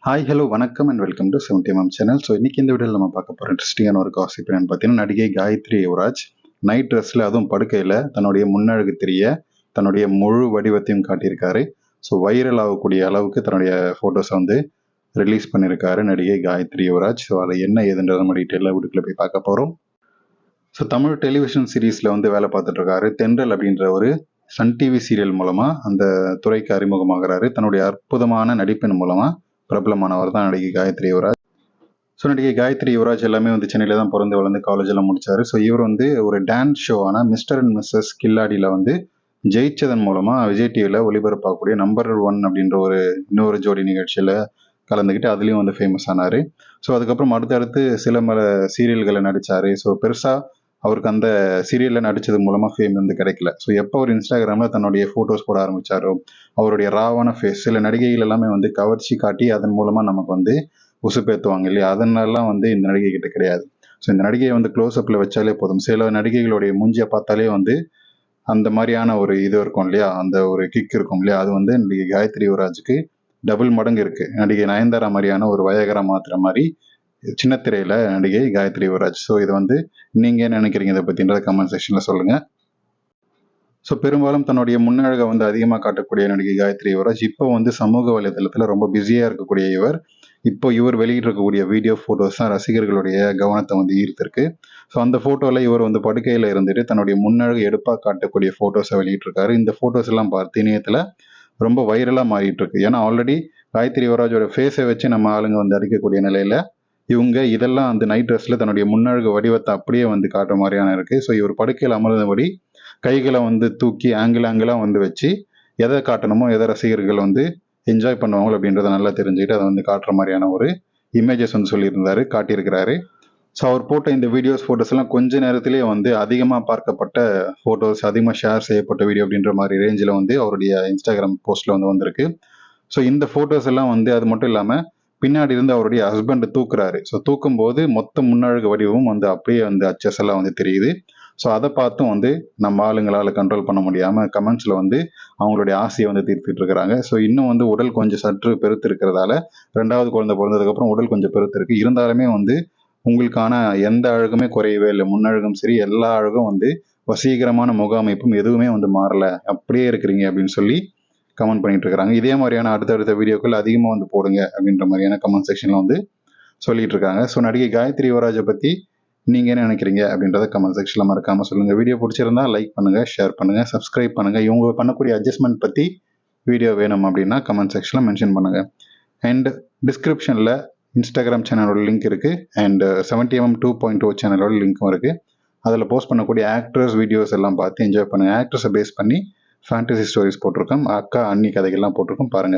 Hi hello வணக்கம் and welcome to 70mm channel. So இன்னைக்கு இந்த வீடியோவில் நம்ம பார்க்க போகிற இன்ட்ரெஸ்டிங்கான ஒரு காசிப் என்னன்னு பார்த்தீங்கன்னா, நடிகை காயத்ரி யுவராஜ் நைட் ட்ரெஸ்ஸில் அதுவும் படுக்கையில் தன்னுடைய முன்னழகு தெரிய தன்னுடைய முழு வடிவத்தையும் காட்டியிருக்காரு. ஸோ வைரல் ஆகக்கூடிய அளவுக்கு தன்னுடைய ஃபோட்டோஸை வந்து ரிலீஸ் பண்ணியிருக்காரு நடிகை காயத்ரி யுவராஜ். ஸோ அதை என்ன ஏதுன்றத நம்ம டீட்டெயிலாக வீட்டுக்குள்ளே போய் பார்க்க போகிறோம். ஸோ தமிழ் டெலிவிஷன் சீரீஸில் வந்து வேலை பார்த்துட்டு இருக்காரு. தென்றல் அப்படின்ற ஒரு சன் டிவி சீரியல் மூலமாக அந்த துறைக்கு அறிமுகமாகிறாரு. தன்னுடைய அற்புதமான நடிப்பின் மூலமாக பிரபலமானவர் தான் நடிகை காயத்ரி யுவராஜ். ஸோ நடிகை காயத்ரி யுவராஜ் எல்லாமே வந்து சென்னையில் தான் பிறந்து வளர்ந்து காலேஜெல்லாம் முடிச்சாரு. ஸோ இவர் வந்து ஒரு டான்ஸ் ஷோவான மிஸ்டர் அண்ட் மிஸ்ஸஸ் கில்லாடியில் வந்து ஜெயிச்சதன் மூலமாக விஜய் டிவியில் ஒளிபரப்பாகக்கூடிய நம்பர் 1 அப்படின்ற ஒரு இன்னொரு ஜோடி நிகழ்ச்சியில் கலந்துக்கிட்டு அதுலேயும் வந்து ஃபேமஸ் ஆனார். ஸோ அதுக்கப்புறம் அடுத்தடுத்து சில சீரியல்களை நடித்தார். ஸோ பெருசாக அவருக்கு அந்த சீரியலில் நடித்தது மூலமாக ஃபேம் வந்து கிடைக்கல. ஸோ எப்போ அவர் இன்ஸ்டாகிராமில் தன்னுடைய ஃபோட்டோஸ் போட ஆரம்பித்தாரோ, அவருடைய ராவான ஃபேஸ், சில நடிகைகள் எல்லாமே வந்து கவர்ச்சி காட்டி அதன் மூலமாக நமக்கு வந்து உசுப்பேற்றுவாங்க இல்லையா, அதனாலாம் வந்து இந்த நடிகை கிட்ட கிடையாது. ஸோ இந்த நடிகையை வந்து க்ளோஸ்அப்பில் வச்சாலே போதும். சில நடிகைகளுடைய மூஞ்சியை பார்த்தாலே வந்து அந்த மாதிரியான ஒரு இது இருக்கும் இல்லையா, அந்த ஒரு கிக் இருக்கும் இல்லையா, அது வந்து நடிகை காயத்ரி யுவராஜுக்கு டபுள் மடங்கு இருக்குது. நடிகை நயன்தாரா மாதிரியான ஒரு வயகரா மாத்துற மாதிரி சின்ன திரையில நடிகை காயத்ரி யுவராஜ். ஸோ இது வந்து நீங்கள் என்ன நினைக்கிறீங்க இதை பற்றின்றத கமெண்ட் செக்ஷனில் சொல்லுங்கள். ஸோ பெரும்பாலும் தன்னுடைய முன்னழகை வந்து அதிகமாக காட்டக்கூடிய நடிகை காயத்ரி யுவராஜ் இப்போ வந்து சமூக வலைதளத்தில் ரொம்ப பிஸியாக இருக்கக்கூடிய இவர் வெளியிட்டிருக்கக்கூடிய வீடியோ ஃபோட்டோஸ் தான் ரசிகர்களுடைய கவனத்தை வந்து ஈர்த்திருக்கு. ஸோ அந்த ஃபோட்டோவில் இவர் வந்து படுக்கையில் இருந்துட்டு தன்னுடைய முன்னழகு எடுப்பாக காட்டக்கூடிய ஃபோட்டோஸை வெளியிட்டிருக்காரு. இந்த ஃபோட்டோஸ் எல்லாம் பார்த்து இணையத்தில் ரொம்ப வைரலாக மாறிட்டு இருக்கு. ஏன்னா ஆல்ரெடி காயத்ரி யுவராஜோட ஃபேஸை வச்சு நம்ம ஆளுங்க வந்து அடிக்கக்கூடிய நிலையில இவங்க இதெல்லாம் அந்த நைட் ட்ரெஸ்ஸில் தன்னுடைய முன்னழகு வடிவத்தை அப்படியே வந்து காட்டுற மாதிரியான இருக்குது. ஸோ இவர் படுக்கையில் அமர்ந்தபடி கைகளை வந்து தூக்கி ஆங்கிளாக வந்து வச்சு எதை காட்டணுமோ, எதை ரசிகர்கள் வந்து என்ஜாய் பண்ணுவாங்களோ அப்படின்றத நல்லா தெரிஞ்சுக்கிட்டு அதை வந்து காட்டுற மாதிரியான ஒரு இமேஜஸ் வந்து சொல்லியிருந்தாரு, காட்டியிருக்கிறாரு. ஸோ அவர் போட்ட இந்த வீடியோஸ் ஃபோட்டோஸ் எல்லாம் கொஞ்ச நேரத்திலேயே வந்து அதிகமாக பார்க்கப்பட்ட ஃபோட்டோஸ், அதிகமாக ஷேர் செய்யப்பட்ட வீடியோ அப்படின்ற மாதிரி ரேஞ்சில் வந்து அவருடைய இன்ஸ்டாகிராம் போஸ்ட்டில் வந்து வந்திருக்கு. ஸோ இந்த ஃபோட்டோஸ் எல்லாம் வந்து அது மட்டும் இல்லாமல் பின்னாடி இருந்து அவருடைய ஹஸ்பண்ட் தூக்குறாரு. ஸோ தூக்கும் போது மொத்த முன்னழகு வடிவமும் வந்து அப்படியே வந்து அச்சஸ் எல்லாம் வந்து தெரியுது. ஸோ அதை பார்த்தும் வந்து நம்ம ஆளுங்களால் கண்ட்ரோல் பண்ண முடியாமல் கமெண்ட்ஸில் வந்து அவங்களுடைய ஆசையை வந்து தீர்த்துட்டு இருக்கிறாங்க. ஸோ இன்னும் வந்து உடல் கொஞ்சம் சற்று பெருத்து இருக்கிறதால 2வது குழந்தை பிறந்ததுக்கப்புறம் உடல் கொஞ்சம் பெருத்து இருக்கு. இருந்தாலுமே வந்து உங்களுக்கான எந்த அழகுமே குறையவே இல்லை. முன்னழகும் சரி, எல்லா அழகும் வந்து வசீகரமான முக அமைப்பும் எதுவுமே வந்து மாறலை, அப்படியே இருக்கிறீங்க அப்படின்னு சொல்லி கமெண்ட் பண்ணிட்டு இருக்கிறாங்க. இதே மாதிரியான அடுத்தடுத்த வீடியோக்கள் அதிகமாக வந்து போடுங்க அப்படின்ற மாதிரியான கமெண்ட் செக்ஷனில் வந்து சொல்லிட்டு இருக்காங்க. ஸோ நடிகை காயத்ரி யுவராஜை பற்றி நீங்கள் என்ன நினைக்கிறீங்க அப்படின்றத கமெண்ட் செக்ஷனில் மறக்காமல் சொல்லுங்கள். வீடியோ பிடிச்சிருந்தா லைக் பண்ணுங்கள், ஷேர் பண்ணுங்கள், சப்ஸ்கிரைப் பண்ணுங்கள். இவங்க பண்ணக்கூடிய அட்ஜஸ்ட்மெண்ட் பற்றி வீடியோ வேணும் அப்படின்னா கமெண்ட் செக்ஷனில் மென்ஷன் பண்ணுங்கள். அண்ட் டிஸ்கிரிப்ஷனில் இன்ஸ்டாகிராம் சேனலோட லிங்க் இருக்குது. அண்ட் 70mm 2.0 சேனலோட லிங்க்கும் இருக்குது. அதில் போஸ்ட் பண்ணக்கூடிய ஆக்டர்ஸ் வீடியோஸ் எல்லாம் பார்த்து என்ஜாய் பண்ணுங்கள். ஆக்டர்ஸை பேஸ் பண்ணி ஃபேண்டசி ஸ்டோரிஸ் போட்டிருக்கோம், அக்கா அண்ணி கதைகள்லாம் போட்டிருக்கோம், பாருங்கள்.